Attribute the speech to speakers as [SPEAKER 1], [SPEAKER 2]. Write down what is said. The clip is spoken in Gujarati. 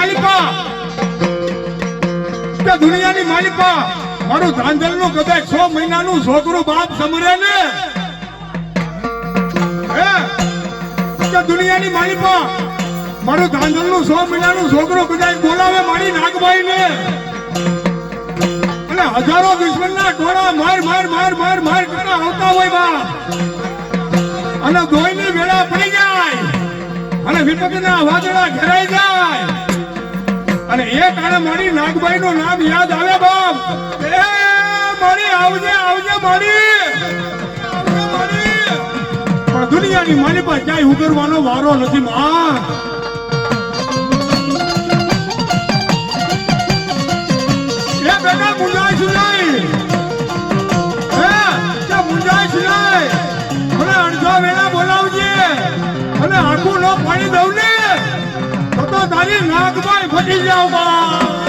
[SPEAKER 1] માલિકા કે દુનિયાની માલિકા મારું ધાંધલ નું કદાચ 6 મહિનાનું છોકરું બાપ સમરે ને કે દુનિયાની માલિકા મારું ધાંધલ નું 6 મહિનાનું છોકરું કદાચ બોલાવે મારી નાગભાઈ ને અને હજારો દુશ્મનના ટોળા માર માર માર માર માર કરતા આવતા હોય બા અને દોયની વેળા પડી જાય અને વિપતના વાદળા ઘેરાઈ જાય અને એ કારણે મારી નાગભાઈ નું નામ યાદ આવે બાપ એ મારી આવજે આવજે મારી પણ દુનિયાની મારી પાસે ક્યાંય ઉતરવાનો વારો નથી માં એ બેટા મુંજાઈશ નહીં મુંજાઈશ નહીં મને અડધો વેળા બોલાવજે અને આખું ન પાણી દઉં ને તો તારી નાગભાઈ ફટી જાવ બા